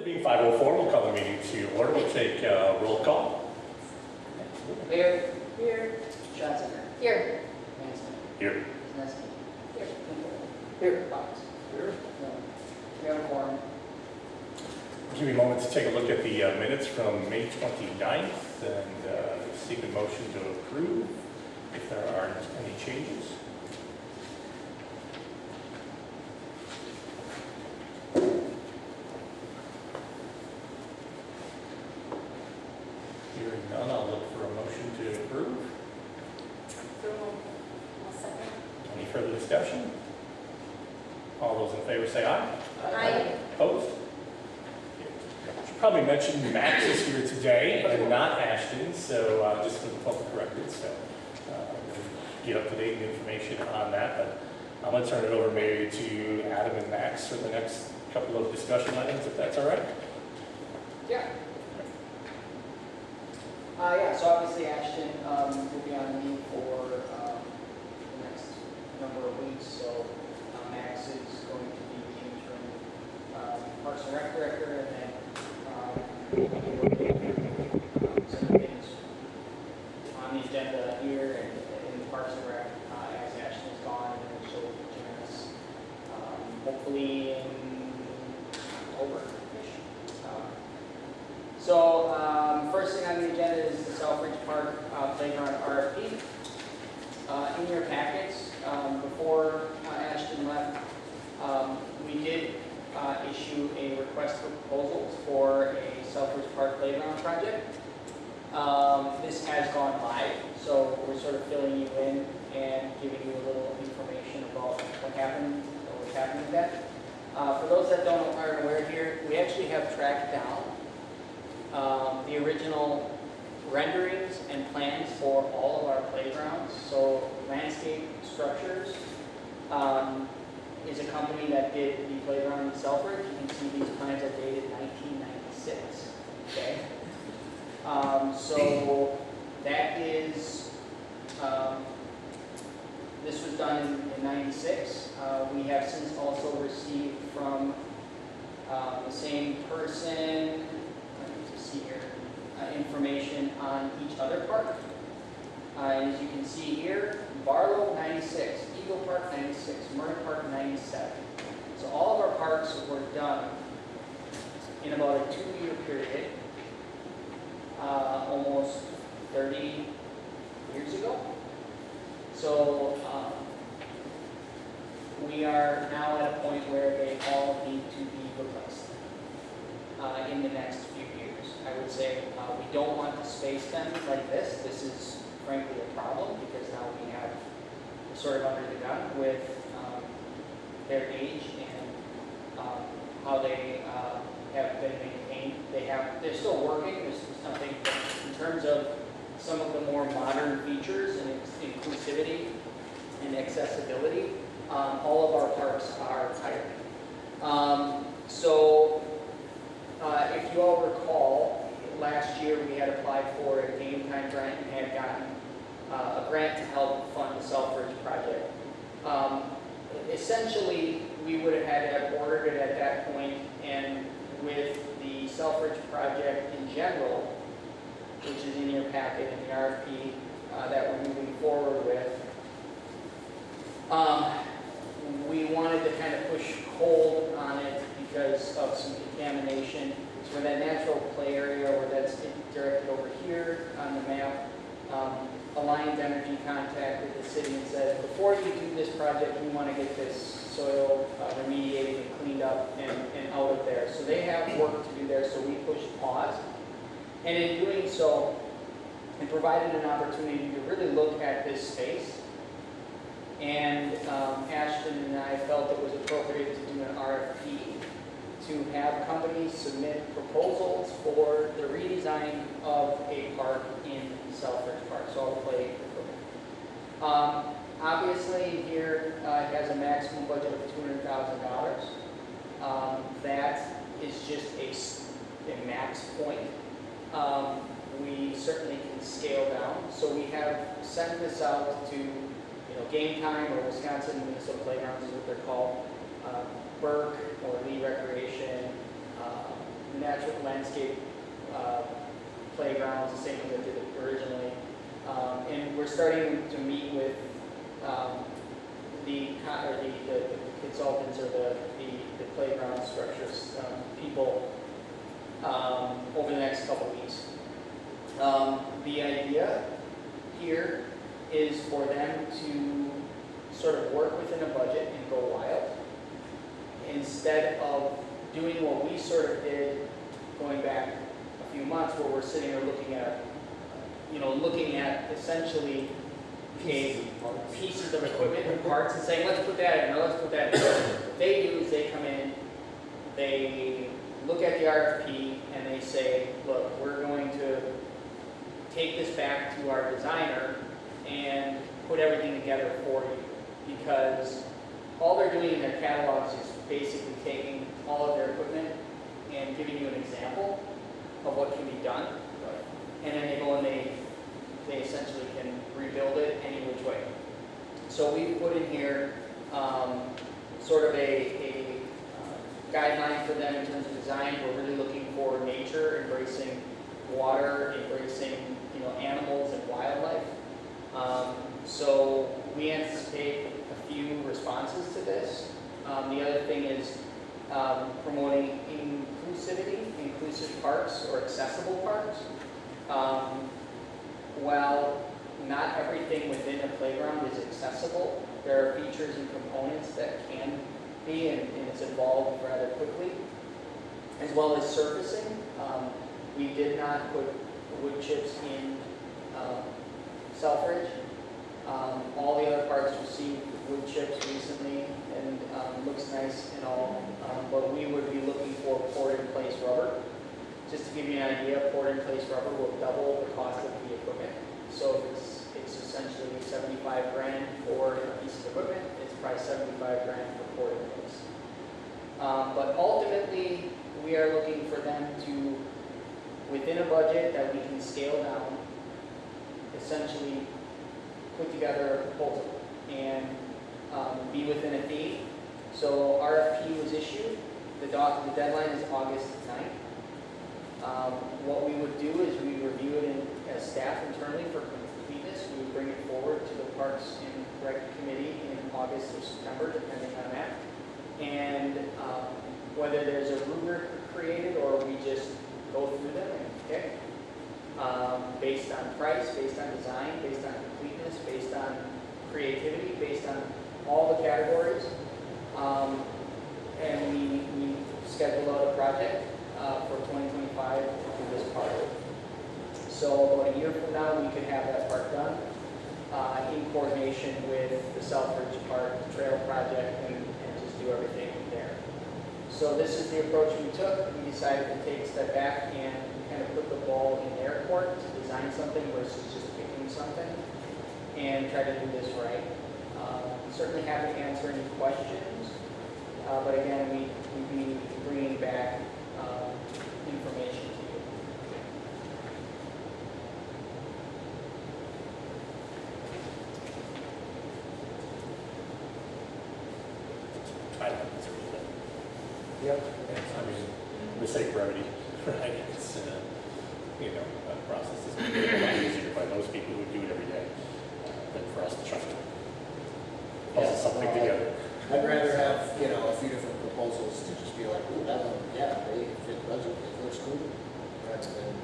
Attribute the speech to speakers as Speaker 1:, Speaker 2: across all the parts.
Speaker 1: Being 5:04, we'll call the meeting to order. We'll take roll call.
Speaker 2: Here. Here. Johnson. Here. Manson.
Speaker 1: Here.
Speaker 2: Nesky. Here. Here. Fox. Here. No. We have a quorum.
Speaker 1: Give me a moment to take a look at the minutes from May 29th and seek a motion to approve if there aren't any changes. Hearing none, I'll look for a motion to approve.
Speaker 3: I'll second.
Speaker 1: Any further discussion? All those in favor say aye.
Speaker 3: Aye.
Speaker 1: Opposed? Should probably mention Max is here today and not Ashton, so just for the public record, so we'll get up-to-date information on that. But I'm going to turn it over maybe to Adam and Max for the next couple of discussion items, if that's all right.
Speaker 2: Yeah. Yeah, so obviously Ashton will be on leave for the next number of weeks, so Max is going to be the interim Parks and Rec Director, and then some of the things on the agenda here and in the Parks and Rec as Ashton is gone, and then she'll join us hopefully in October-ish. First thing on the agenda is the Selfridge Park Playground RFP. In your packets, before Ashton left, we did issue a request for proposals for a Selfridge Park Playground project. This has gone live, so we're sort of filling you in and giving you a little information about what happened or what's happening with that. For those that aren't aware here, we actually have tracked down the original renderings and plans for all of our playgrounds. So Landscape Structures is a company that did the playground in Selfridge. You can see these plans are dated 1996. Okay. So that is, this was done in 96. We have since also received from the same person, let me just see here, information on each other park. And as you can see here, Barlow 96, Eagle Park 96, Murray Park 97. So all of our parks were done in about a 2-year period, almost 30 years ago. So we are now at a point where they all need to be replaced in the next few years. I would say we don't want to space them like this. This is frankly a problem because now we're sort of under the gun with their age and how they have been maintained. They're still working. There's nothing in terms of some of the more modern features and inclusivity and accessibility. All of our parks are retired. If you all recall, last year we had applied for a game time grant and had gotten a grant to help fund the Selfridge project. Essentially, we would have had to have ordered it at that point, and with the Selfridge project in general, which is in your packet in the RFP that we're moving forward with, we wanted to kind of push hold on it because of some contamination. So where that natural play area, where that's directed over here on the map, Alliance Energy contacted the city and said, before you do this project, we want to get this soil remediated and cleaned up and out of there. So they have work to do there, so we pushed pause. And in doing so, it provided an opportunity to really look at this space. And Ashton and I felt it was appropriate to do an RFP to have companies submit proposals for the redesign of a park in Selfridge Park, so I'll play equipment. Obviously here it has a maximum budget of $200,000. That is just a max point. We certainly can scale down. So we have sent this out to Game Time or Wisconsin Minnesota Playgrounds is what they're called, Burke or Lee Recreation, natural landscape playgrounds, the same as I did it originally. And we're starting to meet with the consultants or the playground structures people over the next couple weeks. The idea here is for them to sort of work within a budget and go wild, instead of doing what we sort of did going back a few months, where we're sitting there looking at essentially pieces of equipment and parts and saying, let's put that in, or let's put that in. What they do is they come in, they look at the RFP, and they say, look, we're going to take this back to our designer and put everything together for you. Because all they're doing in their catalogs is basically taking all of their equipment and giving you an example of what can be done. And then they go and they essentially can rebuild it any which way. So we've put in here sort of a guideline for them in terms of design. We're really looking for nature, embracing water, embracing animals and wildlife. So we anticipate a few responses to this. The other thing is promoting inclusivity, inclusive parks or accessible parks. While not everything within a playground is accessible, there are features and components that can be, and it's evolved rather quickly, as well as surfacing. We did not put wood chips in Selfridge. All the other parks received wood chips recently, and looks nice and all, but we would be looking for poured-in-place rubber. Just to give you an idea, poured-in-place rubber will double the cost of the equipment. So it's essentially 75 grand for a piece of equipment. It's probably 75 grand for poured-in-place. But ultimately, we are looking for them to, within a budget that we can scale down, essentially put together a proposal and be within a theme. So RFP was issued. The deadline is August 9th. What we would do is we review it as staff internally for completeness. We would bring it forward to the Parks and Rec Committee in August or September, depending on that. And whether there's a rubric created or we just go through them and pick, based on price, based on design, based on completeness, based on creativity, based on all the categories. And we schedule out a project for 2025 to do this park. So about a year from now, we could have that park done in coordination with the Selfridge Park Trail Project and just do everything there. So this is the approach we took. We decided to take a step back and kind of put the ball in their court to design something versus just picking something and try to do this right. Certainly happy to answer any questions, but again, we'd be bringing back information to you.
Speaker 1: I think it's really good.
Speaker 3: Yep.
Speaker 1: I mean, for the sake of brevity, right? It's, a process that's going to be a lot easier by those people who do it every day than for us to try to puzzle something together.
Speaker 3: I'd rather have, a few different proposals to just be like, ooh, that one, yeah, they fit the budget, it looks cool, rather than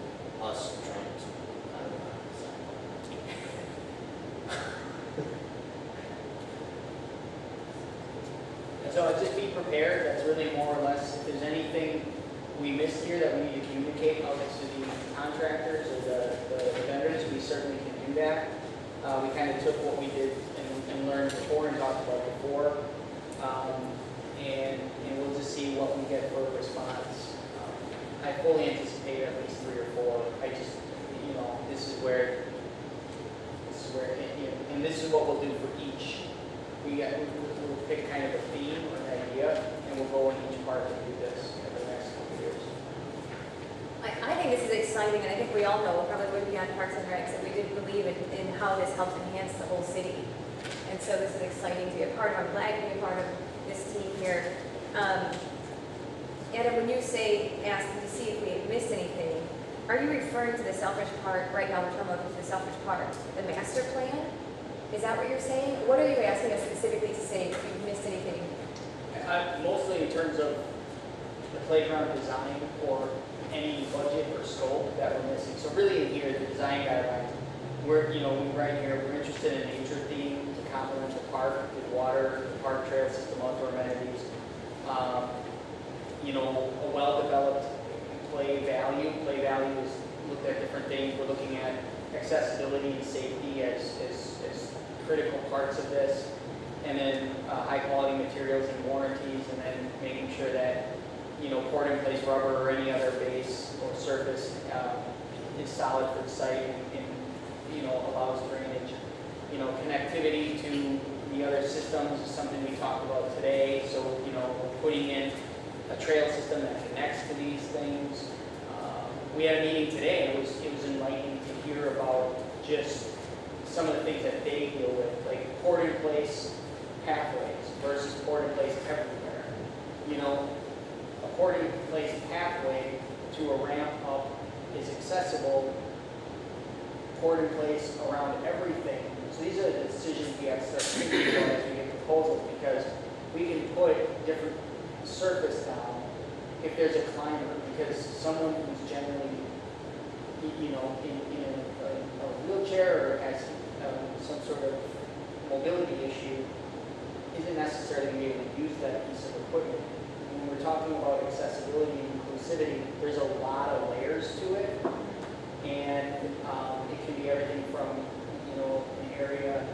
Speaker 3: us trying to, I don't know,
Speaker 2: And so just be prepared. That's really more or less, if there's anything we missed here that we need to communicate out to the contractors or the vendors, we certainly can do that. We kind of took what we did and learned before and talked about before. And we'll just see what we get for a response. I fully anticipate at least 3 or 4. I just, this is where, and this is what we'll do for each. We'll pick kind of a theme or an idea, and we'll go in each part and do this over the next couple of years.
Speaker 4: I think this is exciting, and I think we all know, we probably wouldn't be on Parks and Recs if we didn't believe in how this helps enhance the whole city. And so this is exciting to be a part of. I'm glad to be a part of this team here. Adam, when you say ask to see if we had missed anything, are you referring to the Selfridge Park, right now we're talking about the Selfridge Park, the master plan? Is that what you're saying? What are you asking us specifically to say if you've missed anything?
Speaker 2: Mostly in terms of the playground design or any budget or scope that we're missing. So really in here, the design guidelines, we're, we write here, we're interested in nature theme to complement the park with water, the park trail system, outdoor amenities. A well-developed play value. Play value is looked at different things. We're looking at accessibility and safety as critical parts of this. And then high-quality materials and warranties, and then making sure that, poured-in-place rubber or any other base or surface is solid for the site and allows drainage. Connectivity to the other systems is something we talked about today. So, we're putting in a trail system that connects to these things. We had a meeting today, and it was enlightening to hear about just some of the things that they deal with, like poured-in-place pathways versus poured-in-place everywhere. A poured-in-place pathway to a ramp up is accessible, poured-in-place around everything. So these are the decisions we have to start thinking about as we get proposals, because we can put different surface down if there's a climber, because someone who's generally, in a wheelchair or has some sort of mobility issue isn't necessarily going to be able to use that piece of equipment. When we're talking about accessibility and inclusivity, there's a lot of layers to it, and it can be everything from an area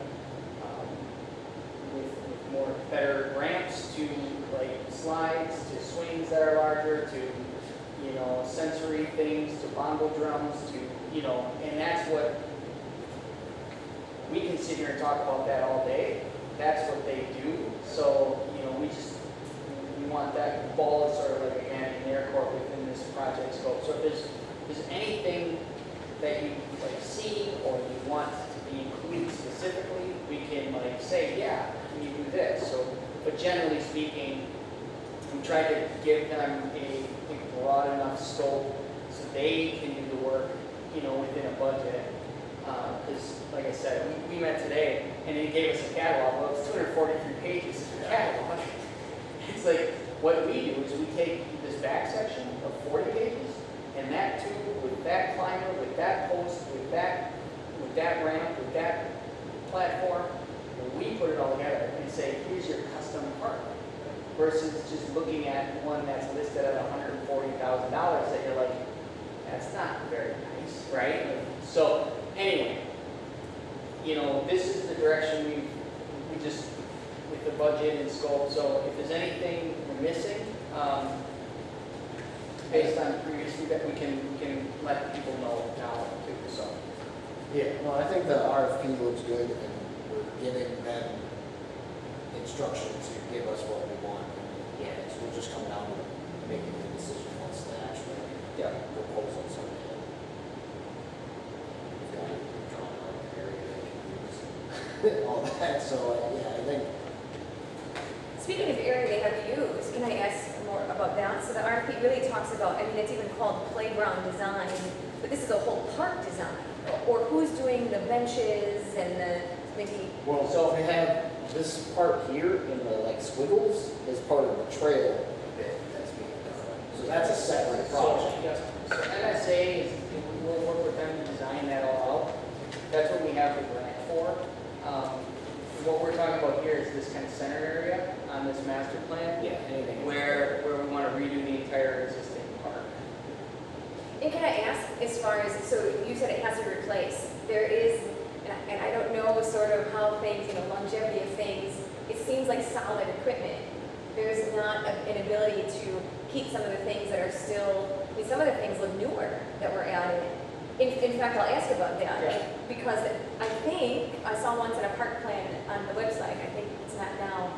Speaker 2: with more better ramps to like slides to swings that are larger to sensory things to bongo drums to and that's what we can sit here and talk about that all day. That's what they do. So we want that ball is sort of like again in their court within this project scope. So if there's anything that you like see or you want to be included specifically, we can like say, yeah, can you do this? So, but generally speaking, we try to give them a broad enough scope so they can do the work, within a budget. Because, like I said, we met today and they gave us a catalog. Well, it's 243 pages of catalog. It's like what we do is we take this back section of 40 pages and that tube with that climber, with that post, with that ramp, with that platform, and we put it all together and say, here's your custom part. Versus just looking at one that's listed at $140,000 that you're like, that's not very nice, right? So anyway, this is the direction we just, with the budget and scope. So if there's anything we're missing, based on previous feedback, we can let people know now too, so.
Speaker 3: Yeah, no, I think the RFP looks good, and we're giving them instruction to give us what we want.
Speaker 4: Yeah.
Speaker 3: So we'll just come down to making the decision once the actual proposals are in. We've got it drawn out in the area that can use, all that, so I think.
Speaker 4: Speaking of area they have used, can I ask more about that? So the RFP really talks about, it's even called playground design, but this is a whole park design. Or who's doing the benches and the, maybe,
Speaker 3: Well, so we have this part here in the like squiggles is part of the trail bit that's being done. So that's a separate project.
Speaker 2: So NSA is, we'll work with them to design that all out. That's what we have the grant for. What we're talking about here is this kind of center area on this master plan.
Speaker 3: Yeah, anything.
Speaker 2: Where we want to redo the entire existing park.
Speaker 4: and can I ask as far as, so you said it has to replace, there is, and I don't know sort of how things, longevity of things, it seems like solid equipment. There's not an ability to keep some of the things that are still, some of the things look newer that were added. In fact, I'll ask about that,
Speaker 2: Yeah.
Speaker 4: because I think, I saw once in a park plan on the website, I think it's not now,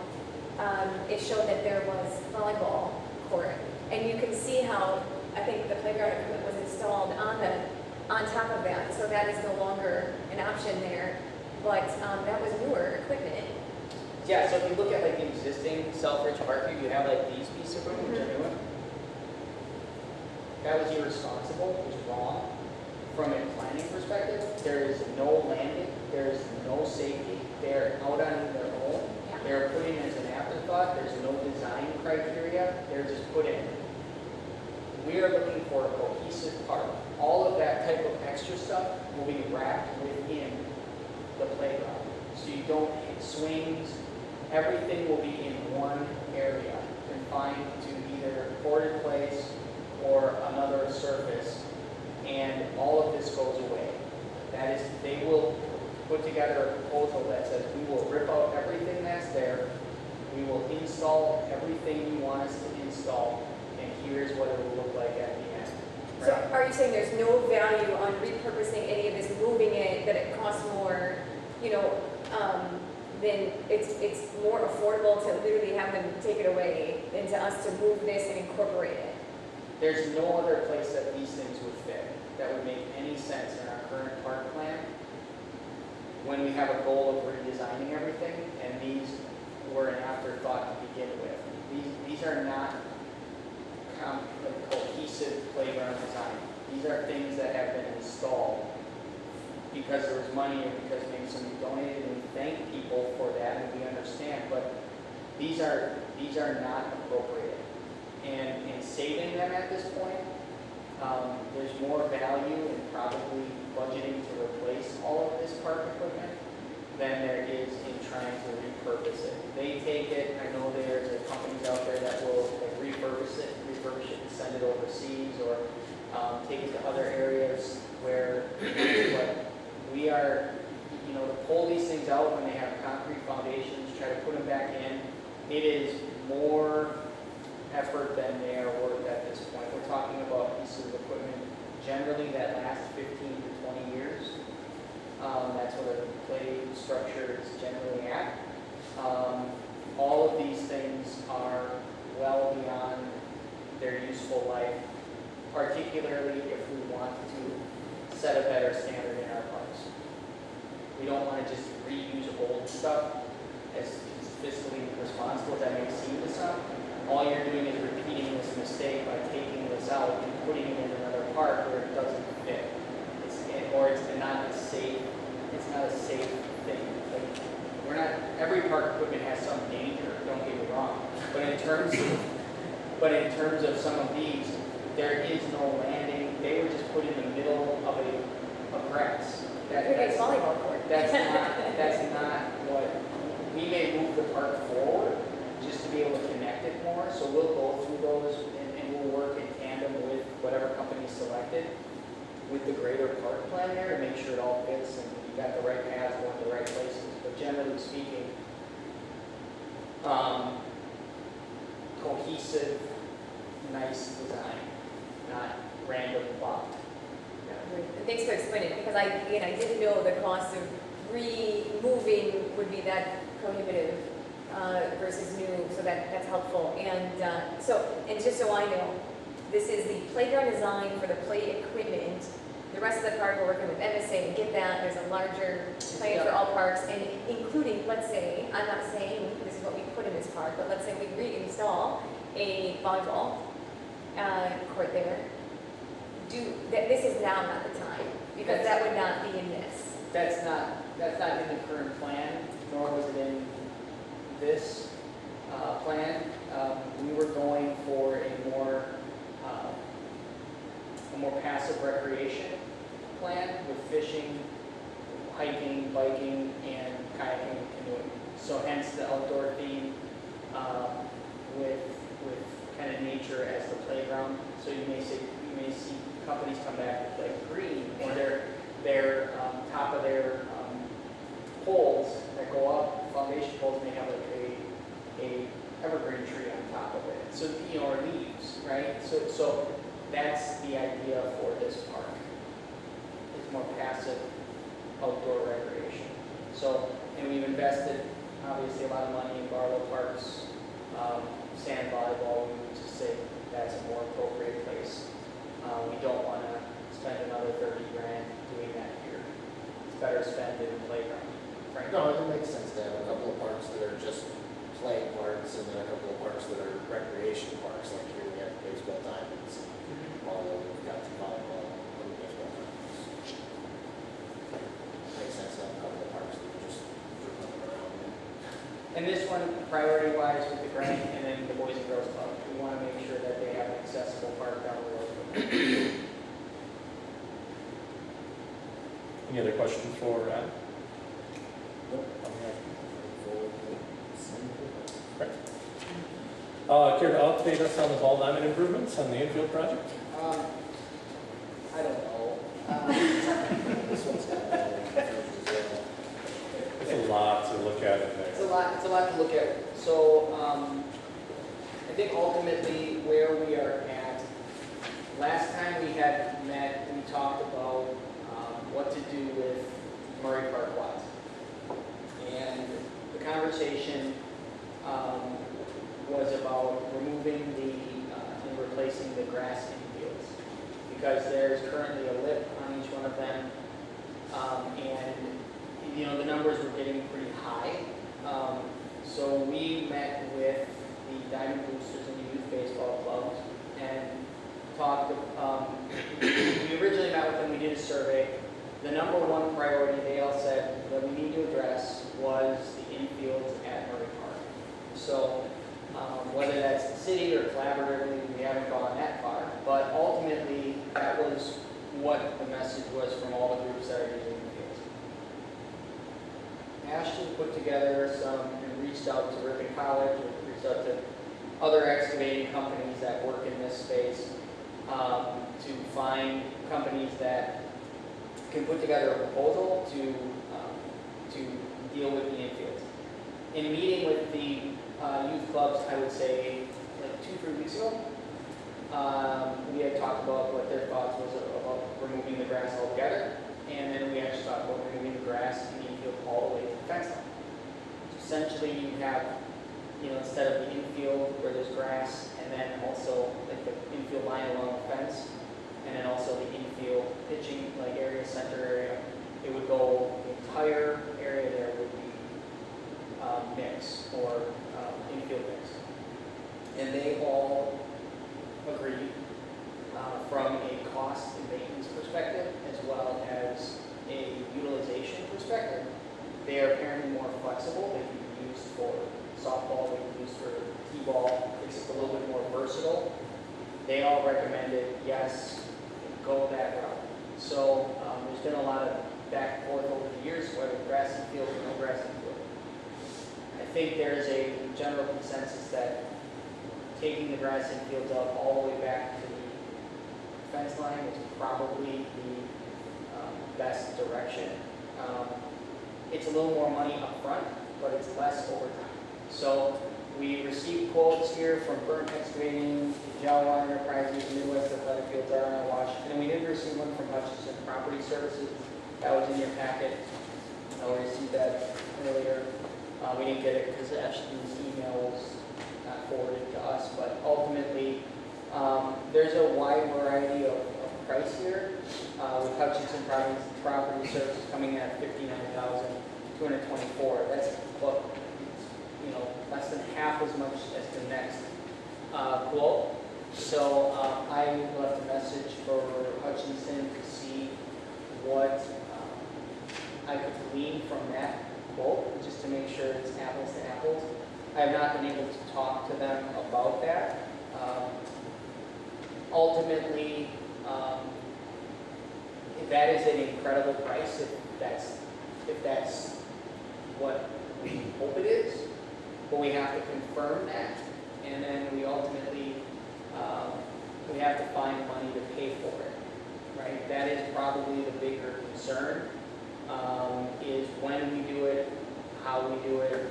Speaker 4: it showed that there was volleyball court, and you can see how, I think the playground equipment was installed on top of that, so that is no longer an option there, but that was newer equipment.
Speaker 2: Yeah, so if you look at like the existing Selfridge Park, you have like these pieces of equipment which are new. that was irresponsible, it was wrong. From a planning perspective, there is no landing, there is no safety, they're out on their own. They're put in as an afterthought, there's no design criteria, they're just put in. We are looking for a cohesive park. All of that type of extra stuff will be wrapped within the playground. So you don't hit swings, everything will be in one area, confined to either courted place or another surface, and all of this goes away. That is, they will put together a proposal that says we will rip out everything that's there, we will install everything you want us to install, and here's what it will look like at the end.
Speaker 4: So are you saying there's no value on repurposing any of this, moving it, that it costs more, you know, then it's more affordable to literally have them take it away than to us to move this and incorporate it?
Speaker 2: There's no other place that these things would fit that would make any sense in our current park plan when we have a goal of redesigning everything, and these were an afterthought to begin with. These are not like cohesive playground design. These are things that have been installed because there was money or because maybe somebody donated, and we thank people for that and we understand, but these are not appropriate. And in saving them at this point, there's more value in probably budgeting to replace all of this park equipment than there is in trying to repurpose it. They take it, I know there's companies out there that will refurbish it and send it overseas, or take it to other areas where, but we are, you know, to pull these things out when they have concrete foundations, try to put them back in, it is more effort than they are worth at this point. We're talking about pieces of equipment generally that last 15 to 20 years. That's where the play structure is generally at. All of these things are well beyond their useful life, particularly if we want to set a better standard in our parks. We don't want to just reuse old stuff as fiscally responsible as that may seem to some. All you're doing is repeating this mistake by taking this out and putting it in another park where it doesn't fit. It's not a safe thing. Like, we're not, every park equipment has some danger, don't get me wrong. But in terms of some of these, there is no landing. They were just put in the middle of grass.
Speaker 4: That's volleyball court.
Speaker 2: That's not what, we may move the park forward just to be able to connect it more. So we'll go through those and we'll work in tandem with whatever company selected with the greater park plan there to make sure it all fits and you got the right paths going to the right places. But generally speaking, cohesive, nice design, not random plot.
Speaker 4: Thanks for explaining, because I didn't know the cost of removing would be that prohibitive versus new, so that's helpful. And just so I know, this is the playground design for the play equipment. The rest of the park we're working with MSA to get that. There's a larger plan for all parks, and including, let's say, I'm not saying this is what we put in this park, but let's say we reinstall a volleyball court there. This is now not the time, because that would not be in this.
Speaker 2: That's not in the current plan, nor was it in this plan. We were going for a more passive recreation plan with fishing, hiking, biking, and kayaking and canoeing. So hence the outdoor theme with kind of nature as the playground. So you may see companies come back with like green, or their top of their poles that go up, foundation poles may have like a evergreen tree on top of it. So, you know, or leaves, right? So that's the idea for this park. It's more passive outdoor recreation. So, and we've invested obviously a lot of money in Barlow Parks, sand volleyball. We would just say that's a more appropriate place. We don't want to spend another 30 grand doing that here. It's better spent in the playground, frankly.
Speaker 3: No, it makes sense to have a couple of parks that are just play parks, and then a couple of parks that are recreation parks, like here we have baseball diamonds, although we've got some volleyball and baseball diamonds. Makes sense to have a couple of parks that are just running around in.
Speaker 2: And this one, priority-wise with the grant and then the Boys and Girls Club, we want to make sure that they have an accessible park down the road.
Speaker 1: Any other questions for Adam?
Speaker 3: Nope.
Speaker 1: Care to update us on the ball diamond improvements on the infield project?
Speaker 2: I don't know.
Speaker 3: This one's kind of confused as well.
Speaker 1: There's a lot to look at in
Speaker 2: It's
Speaker 1: there.
Speaker 2: a lot to look at. So, I think ultimately where we are at, last time we had met, we talked about what to do with Murray Park lots. And the conversation was about removing and replacing the grass infields. Because there's currently a lip on each one of them. And, you know, the numbers were getting pretty high. So we met with the Diamond Boosters and the Youth Baseball Clubs and talked, we originally met with them, we did a survey. The number one priority they all said that we need to address was the infields at Murray Park. So whether that's the city or collaboratively, we haven't gone that far, but ultimately that was what the message was from all the groups that are using the fields. Ashton put together and reached out to Ripon College, reached out to other excavating companies that work in this space to find companies that can put together a proposal to deal with the infields. In meeting with the youth clubs, I would say like 2-3 weeks ago, we had talked about what their thoughts was about removing the grass altogether, and then we actually talked about removing the grass in the infield all the way to the fence line. Essentially, you have, you know, instead of the infield where there's grass, and then also like the infield line along the fence, and then also the infield pitching like area, center area, it would go, the entire area there would be mix or infield mix. And they all agreed from a cost and maintenance perspective as well as a utilization perspective. They are apparently more flexible. They can be used for softball, they can be used for t-ball. It's just a little bit more versatile. They all recommended, yes, go that route. So there's been a lot of back and forth over the years, whether grass infield or no grass infield. I think there's a general consensus that taking the grass infields out all the way back to the fence line is probably the best direction. It's a little more money up front, but it's less over time. So we received quotes here from Burnt Excavating, Jawa Enterprises, Midwest Athletic Fields, R&I Washington, and we did receive one from Hutchinson Property Services. That was in your packet. We received that earlier. We didn't get it because Ashton's email was not forwarded to us, but ultimately there's a wide variety of price here, with Hutchinson Property Services coming in at $59,224. That's what, you know, less than half as much as the next quote. So I left a message for Hutchinson to see what I could glean from that quote, just to make sure it's apples to apples. I have not been able to talk to them about that. Ultimately, that is an incredible price if that's what we hope it is. But we have to confirm that, and then we ultimately we have to find money to pay for it. Right? That is probably the bigger concern. Is when we do it, how we do it,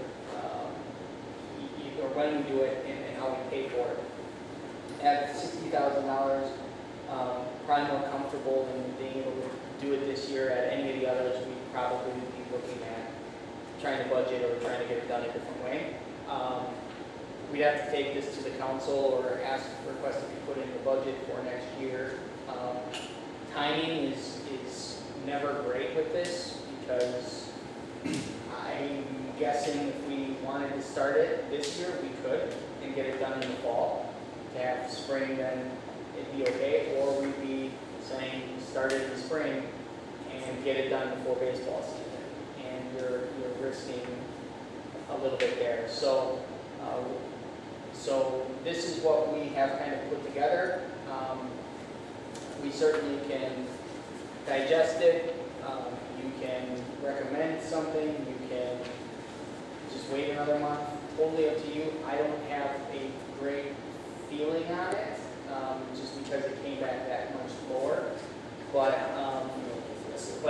Speaker 2: or when we do it, and how we pay for it. At $60,000, probably more comfortable than being able to do it this year. At any of the others, we probably would be looking at trying to budget or trying to get it done a different way. We'd have to take this to the council or request to be put in the budget for next year. Timing is never great with this because I'm guessing if we wanted to start it this year, we could and get it done in the fall. To have spring, then it'd be okay, or we'd be saying start it in the spring and get it done before baseball season. And you're risking a little bit there. So, so this is what we have kind of put together. We certainly can digest it. You can recommend something. You can just wait another month. Totally up to you. I don't have a great feeling on it, just because it came back that much lower. But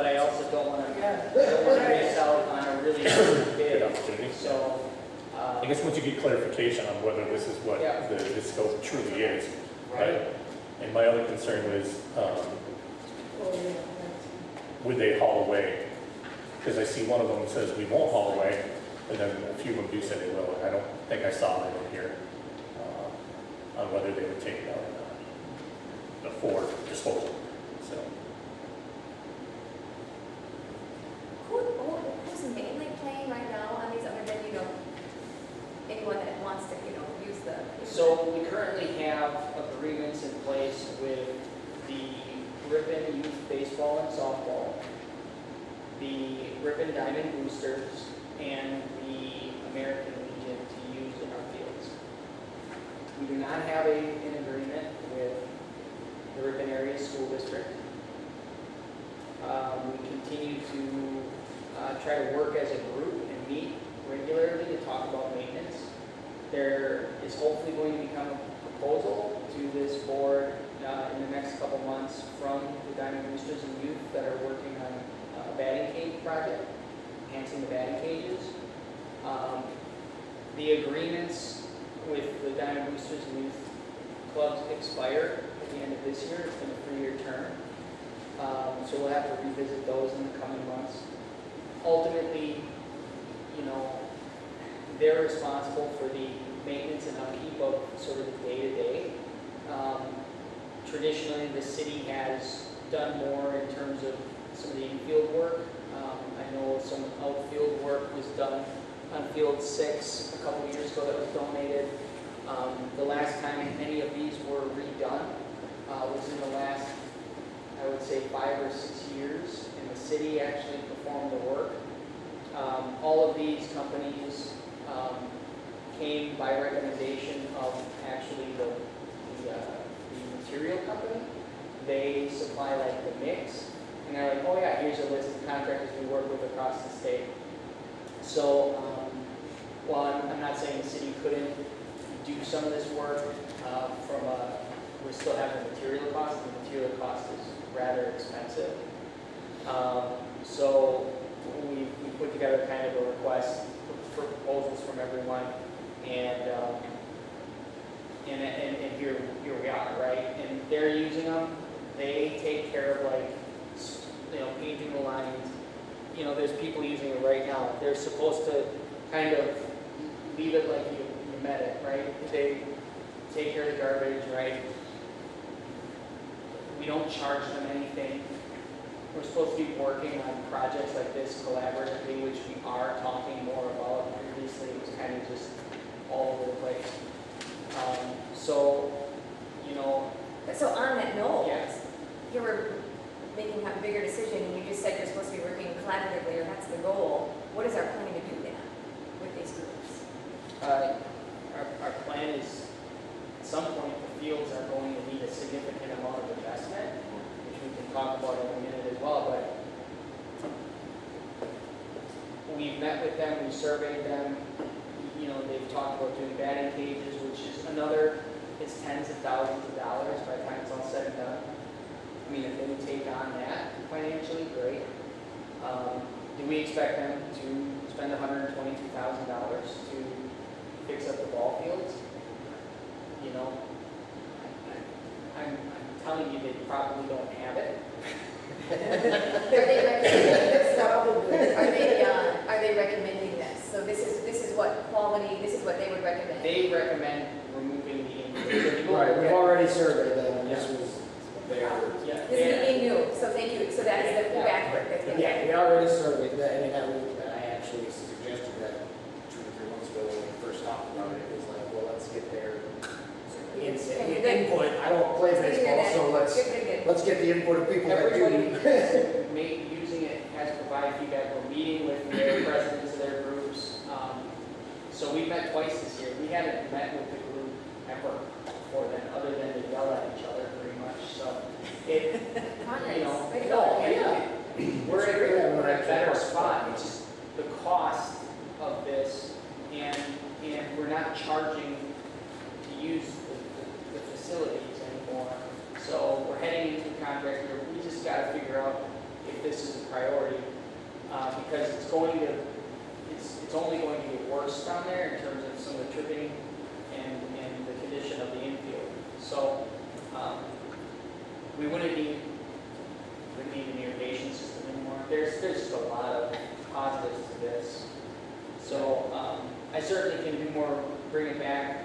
Speaker 2: I also don't want to miss out on a really good bid.
Speaker 1: opportunity.
Speaker 2: So.
Speaker 1: I guess once you get clarification on whether this is what
Speaker 2: Yeah.
Speaker 1: the scope truly is,
Speaker 2: Right.
Speaker 1: And my other concern was, would they haul away? Because I see one of them says we won't haul away, and then a few of them do say they will, and I don't think I saw that in here on whether they would take it out or not for disposal. So
Speaker 4: Who's mainly playing right now on these, other than, anyone that wants to, use the?
Speaker 2: So we currently have agreements in place with the Ripon Youth Baseball and Softball, the Ripon Diamond Boosters, and the American Legion to use in our fields. We do not have an agreement with the Ripon Area School District. We continue to try to work as a group and meet regularly to talk about maintenance. There is hopefully going to become a proposal to this board in the next couple months from the Diamond Boosters and Youth that are working on a batting cage project, enhancing the batting cages. The agreements with the Diamond Boosters and Youth clubs expire at the end of this year. It's been a 3-year term. So we'll have to revisit those in the coming months. Ultimately, they're responsible for the maintenance and upkeep of sort of the day-to-day. Traditionally, the city has done more in terms of some of the infield work. I know some outfield work was done on Field 6 a couple of years ago that was donated. The last time any of these were redone was in the last, I would say, 5 or 6 years, and the city actually performed the work. All of these companies came by recommendation of actually the material company. They supply like the mix, and they're like, oh yeah, here's a list of contractors we work with across the state. So, while I'm not saying the city couldn't do some of this work we still have the material cost. The material cost is rather expensive. So we put together kind of a request for proposals from everyone, and here we are, right? And they're using them. They take care of painting the lines. There's people using it right now. They're supposed to kind of leave it like you met it, right? They take care of the garbage, right? We don't charge them anything. We're supposed to be working on projects like this collaboratively, which we are talking more about. Previously, it was kind of just all over the place.
Speaker 4: So on that note,
Speaker 2: Yes.
Speaker 4: you were making a bigger decision, and you just said you're supposed to be working collaboratively, or that's the goal. What is our plan to do then with these groups?
Speaker 2: Our plan is, at some point, the fields are going to need a significant amount of investment, which we can talk about in a minute as well, but we've met with them, we surveyed them, they've talked about doing batting cages, which is it's tens of thousands of dollars by the time it's all said and done. I mean, if they would take on that financially, great. Do we expect them to spend $122,000 to fix up the ball fields? I'm telling you, they probably don't have it.
Speaker 4: Are they recommending this? Are they recommending this? So this is what quality, this is what they would recommend?
Speaker 2: They recommend removing the infield.
Speaker 3: Right, we've already surveyed them, and this was their.
Speaker 2: Yeah.
Speaker 4: This is being new, so thank you. So that is the backward. That's been
Speaker 3: Yeah, we already surveyed that, and I actually suggested that let's get the input of people that
Speaker 2: everybody
Speaker 3: do.
Speaker 2: using it has provided feedback. We're meeting with the presidents of their groups. So we met twice this year. We haven't met with the group ever before then, other than to yell at each other pretty much. So it, you know,
Speaker 4: Nice.
Speaker 2: no, we're at a better spot. It's just the cost of this, and we're not charging to use the facilities anymore. So we're heading into a contract here. We just got to figure out if this is a priority, because it's only going to get worse down there in terms of some of the tripping and the condition of the infield. So we wouldn't need an irrigation system anymore. There's just a lot of positives to this. So I certainly can do more, bring it back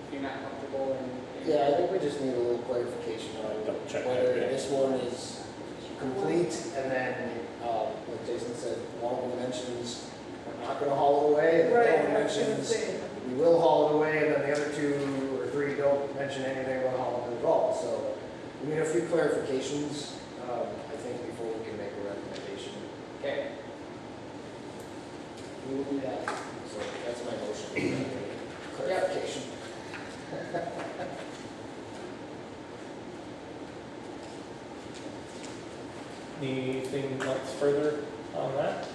Speaker 2: if you're not comfortable.
Speaker 3: Yeah, I think we just need a little clarification on
Speaker 1: Double check
Speaker 3: whether
Speaker 1: that, yeah.
Speaker 3: this one is complete, and then, like Jason said, one of them mentions, we're not gonna haul it away, and the other one mentions, we will haul it away, and then the other 2 or 3 don't mention anything about hauling it at all. So we need a few clarifications, I think, before we can make a recommendation.
Speaker 2: Okay.
Speaker 3: We will do that. So that's my motion. Clarification.
Speaker 1: Anything else further on that?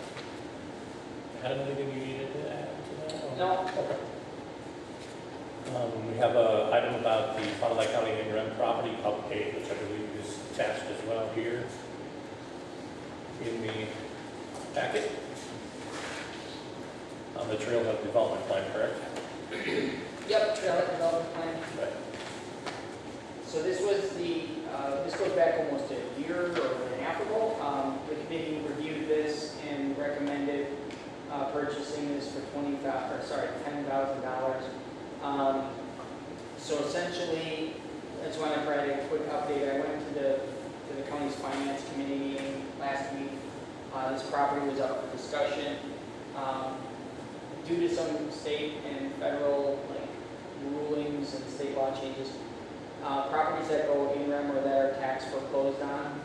Speaker 1: Adam, anything you needed to add to that?
Speaker 2: No.
Speaker 1: Okay. We have an item about the Fond du Lac County in-rem property update, which I believe is attached as well here in the packet. On the trailhead development plan, correct?
Speaker 2: Yep, trailhead development plan.
Speaker 1: Right.
Speaker 2: So this was this goes back almost a year or a half ago. The committee reviewed this and recommended purchasing this for $10,000. So essentially, I just want to provide a quick update. I went to the county's finance committee meeting last week. This property was up for discussion. Due to some state and federal rulings and state law changes, properties that go in rem or that are tax foreclosed on,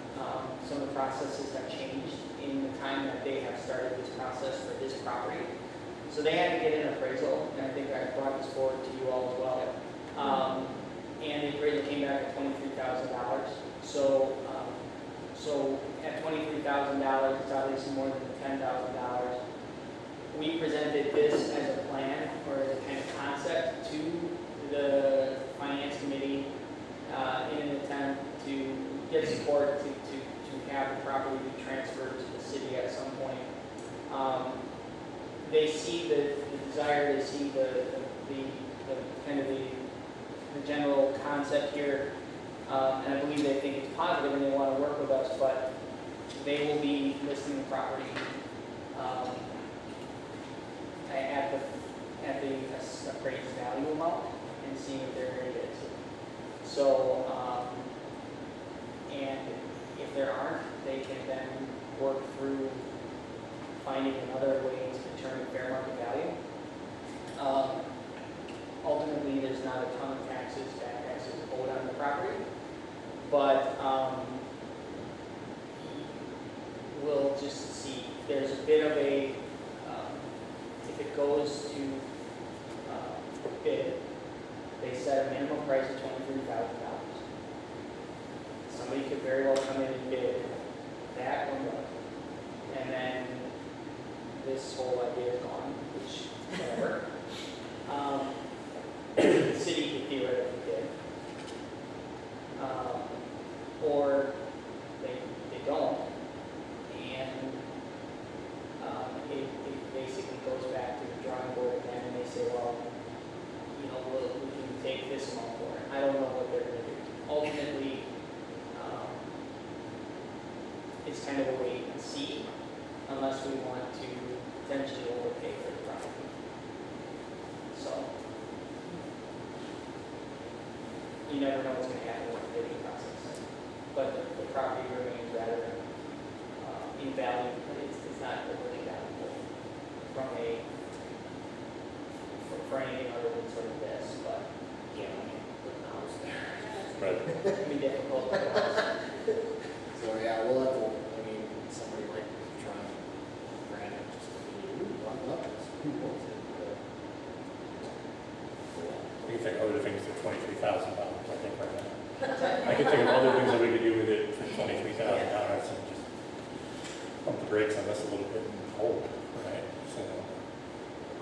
Speaker 2: some of the processes have changed in the time that they have started this process for this property. So they had to get an appraisal, and I think I brought this forward to you all as well. And the appraisal came back at $23,000. So at $23,000, it's obviously more than $10,000. We presented this as a plan or as a kind of concept to the finance committee in an attempt to get support to have the property be transferred to the city at some point. They see the desire, they see the kind of the general concept here, and I believe they think it's positive and they want to work with us, but they will be listing the property at the appraised value amount and seeing if there it is. So, and if there aren't, they can then work through finding another way to determine fair market value. Ultimately, there's not a ton of back taxes owed on the property, but we'll just see. There's a bit of a, if it goes to bid, they set a minimum price of $23,000. Somebody could very well come in and bid that or more, and then this whole idea is gone, which, whatever. The city could theoretically bid. Or they don't, and it basically goes back to the drawing board again, and they say, well, you know, we can take this amount for it. I don't know what they're going to do. Ultimately, it's kind of a wait and see, unless we want to potentially overpay for the property. So, you never know what's going to happen with the bidding process. But the property remains rather invaluable. It's not overly valuable from for anything other than sort of this. But
Speaker 3: Yeah, I mean, put the house there.
Speaker 1: Right.
Speaker 2: It'd be difficult.
Speaker 3: So, yeah, we'll have to, I mean, somebody might try and grant it, just, run it up, it's who wants it, but.
Speaker 1: We can think of other things for $23,000, I think, right now. I can think of other things that we could do with it for $23,000 and just pump the brakes on this a little bit and hold, right? So,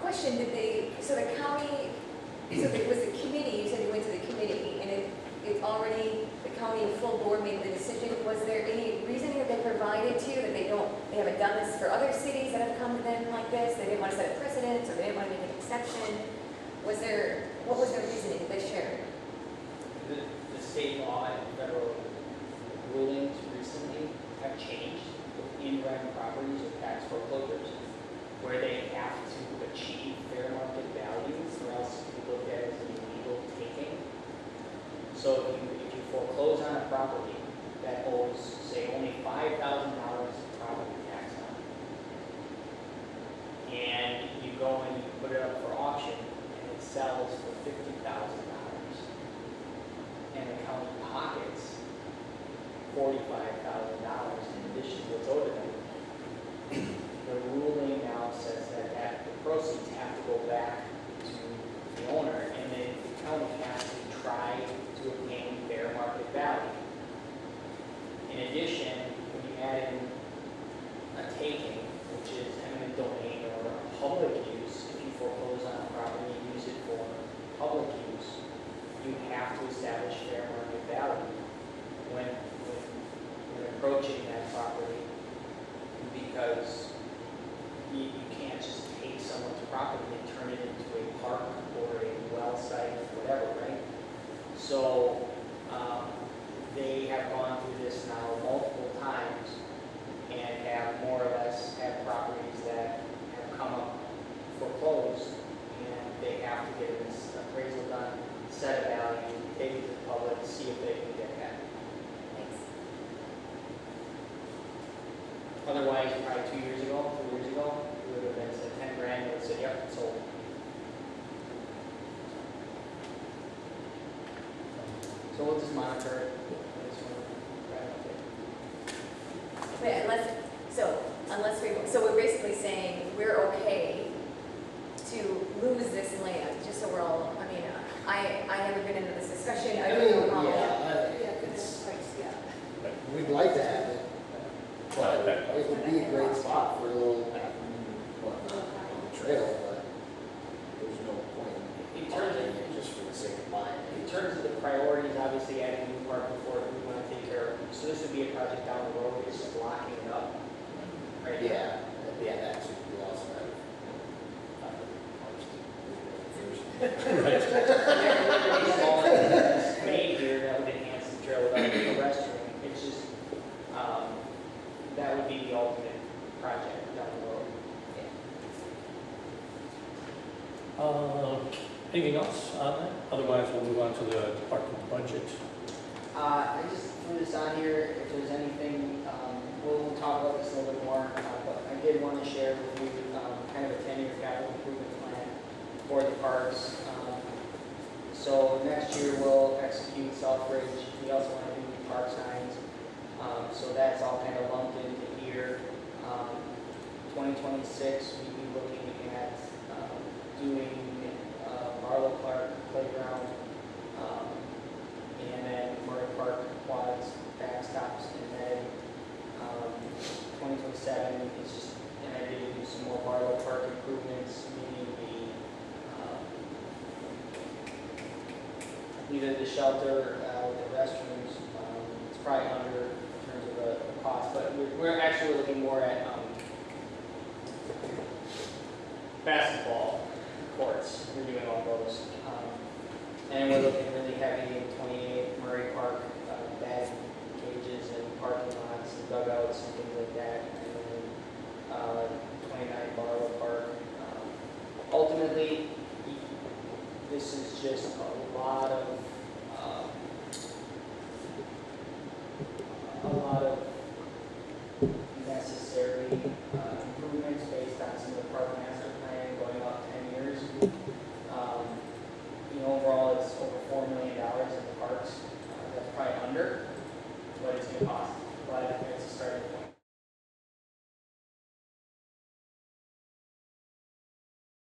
Speaker 4: Question, so the county, so it was the committee, you said you went to the committee, and it's already, the county full board made the decision. Was there any reasoning that they provided to you that they haven't done this for other cities that have come to them like this? They didn't want to set a precedent, or they didn't want to make an exception? What was their reasoning that they shared?
Speaker 2: The state law and federal rulings recently have changed in rent properties or tax foreclosures, where they have to achieve fair market values or else it can be looked at as an illegal taking. So if you foreclose on a property that owes, say, only $5,000 property tax on it, and you go and you put it up for auction and it sells for $50,000, and the county pockets $45,000 in addition to what's owed to them, the ruling now says that the proceeds have to go back to the owner, and then the county has to try to obtain fair market value. In addition, when you add in a taking, which is eminent domain or public use, if you foreclose on a property and use it for public use, you have to establish fair market value when approaching that property, because you can't just take someone's property and turn it into a park or a well site or whatever, right? So they have gone through this now multiple times and have more or less had properties that have come up foreclosed, and they have to get this appraisal done, set a value, take it to the public, see if they can get that.
Speaker 4: Thanks.
Speaker 2: Otherwise, probably 2 years ago, 3 years ago, we would have been said 10 grand, and would have said, yep, it's sold. So we'll just monitor it.
Speaker 4: But so we're basically saying we're okay to lose this land, just so we're all, I mean, I haven't been into this discussion, I don't know how.
Speaker 3: It's, we'd like to have it, but it would be a great spot for a little, trail, but there's no point
Speaker 2: In
Speaker 3: in
Speaker 2: terms of-
Speaker 3: buying it just for the sake of buying
Speaker 2: In
Speaker 3: it.
Speaker 2: terms of the priorities, obviously adding a new park before we want to take care of. So this would be a project down the road, it's just locking it up. Right?
Speaker 3: Yeah, that should be awesome.
Speaker 2: Small investments made here that would enhance the trail without a restroom. It's just, that would be the ultimate project down the road.
Speaker 1: Anything else on that? Otherwise, we'll move on to the department budget.
Speaker 2: I just threw this on here, if there's anything, we'll talk about this a little bit more, but I did want to share with you kind of a 10-year capital improvement plan for the parks. So next year we'll execute Selfridge, we also want to do park signs, so that's all kind of lumped into here. 2026, we'd be looking at doing Barlow Clark Playground, and then Murray Park quads, backstops, and then 2027 is just an idea to do some more Barlow Park improvements, meaning either the shelter or the restrooms. It's probably under in terms of the cost, but we're actually looking more at basketball courts. We're doing all those. And we're looking really heavy in 28 Murray Park, bag cages and parking lots and dugouts and things like that. And then 29 Barlow Park. Ultimately, this is just a lot of necessary improvements based on some of the park master plan going out 10 years. Overall, it's over $4 million in the parks under.